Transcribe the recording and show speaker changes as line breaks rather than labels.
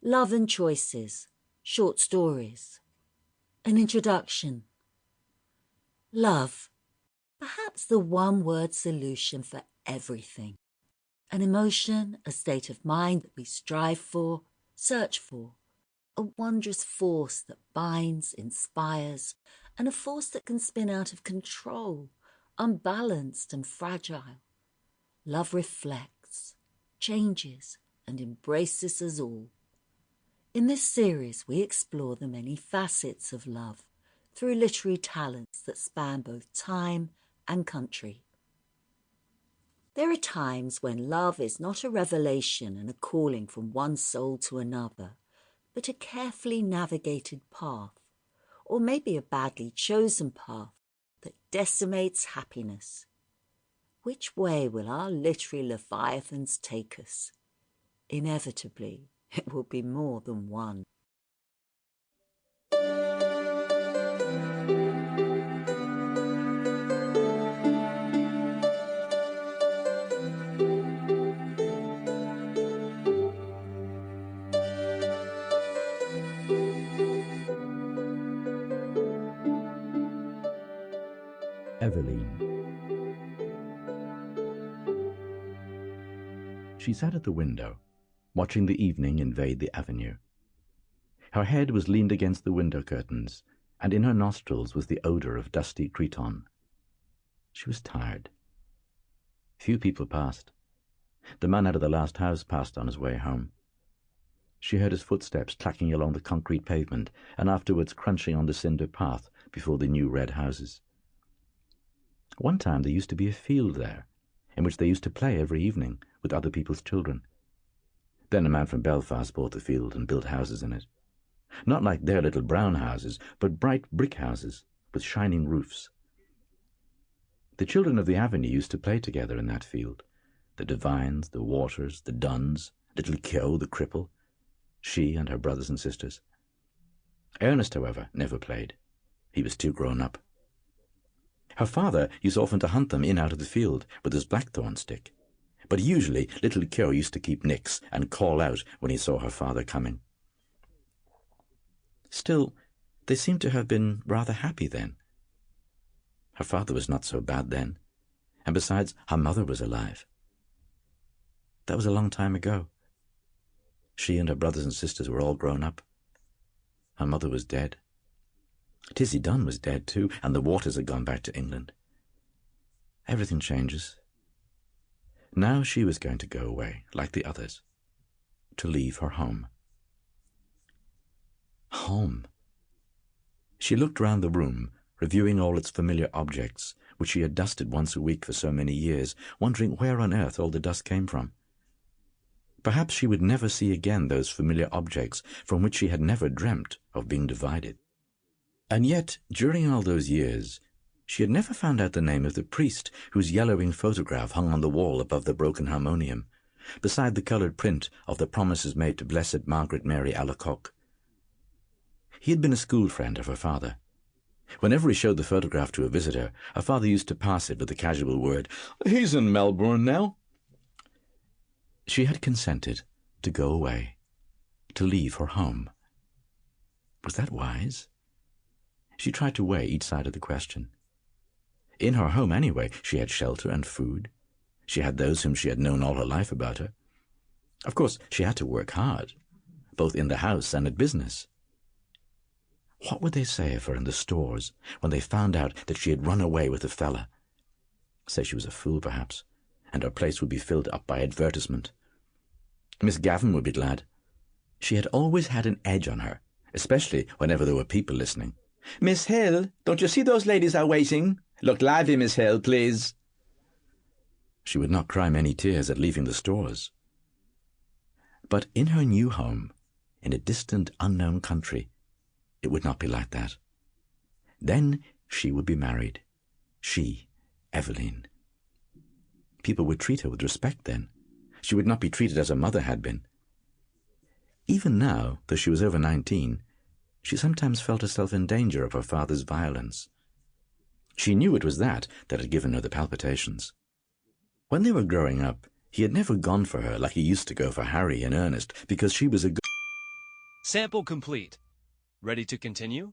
Love and Choices, Short Stories. An Introduction. Love, perhaps the one-word solution for everything. An emotion, a state of mind that we strive for, search for. A wondrous force that binds, inspires, and a force that can spin out of control, unbalanced and fragile. Love reflects, changes, and embraces us all. In this series, we explore the many facets of love through literary talents that span both time and country. There are times when love is not a revelation and a calling from one soul to another, but a carefully navigated path, or maybe a badly chosen path that decimates happiness. Which way will our literary leviathans take us? Inevitably, it will be more than one.
Eveline. She sat at the window, watching the evening invade the avenue. Her head was leaned against the window curtains, and in her nostrils was the odour of dusty cretonne. She was tired. Few people passed. The man out of the last house passed on his way home. She heard his footsteps clacking along the concrete pavement, and afterwards crunching on the cinder path before the new red houses. One time there used to be a field there, in which they used to play every evening with other people's children. Then a man from Belfast bought the field and built houses in it. Not like their little brown houses, but bright brick houses with shining roofs. The children of the avenue used to play together in that field. The Devines, the Waters, the Dunns, little Keogh, the cripple, she and her brothers and sisters. Ernest, however, never played. He was too grown up. Her father used often to hunt them in out of the field with his blackthorn stick, but usually little Keogh used to keep nix and call out when he saw her father coming. Still, they seemed to have been rather happy then. Her father was not so bad then, and besides, her mother was alive. That was a long time ago. She and her brothers and sisters were all grown up. Her mother was dead. Tizzie Dunn was dead too, and the Waters had gone back to England. Everything changes. Now she was going to go away, like the others, to leave her home. Home. She looked round the room, reviewing all its familiar objects, which she had dusted once a week for so many years, wondering where on earth all the dust came from. Perhaps she would never see again those familiar objects from which she had never dreamt of being divided. And yet, during all those years, she had never found out the name of the priest whose yellowing photograph hung on the wall above the broken harmonium, beside the coloured print of the promises made to Blessed Margaret Mary Alacoque. He had been a school friend of her father. Whenever he showed the photograph to a visitor, her father used to pass it with the casual word, "He's in Melbourne now." She had consented to go away, to leave her home. Was that wise? She tried to weigh each side of the question. In her home, anyway, she had shelter and food. She had those whom she had known all her life about her. Of course, she had to work hard, both in the house and at business. What would they say of her in the stores when they found out that she had run away with a fella? Say she was a fool, perhaps, and her place would be filled up by advertisement. Miss Gavin would be glad. She had always had an edge on her, especially whenever there were people listening. "Miss Hill, don't you see those ladies are waiting? Look lively, Miss Hill, please." She would not cry many tears at leaving the stores. But in her new home, in a distant, unknown country, it would not be like that. Then she would be married. She, Eveline. People would treat her with respect then. She would not be treated as her mother had been. Even now, though she was over 19, she sometimes felt herself in danger of her father's violence. She knew it was that had given her the palpitations. When they were growing up, he had never gone for her like he used to go for Harry and Ernest, because she was a
Sample complete. Ready to continue?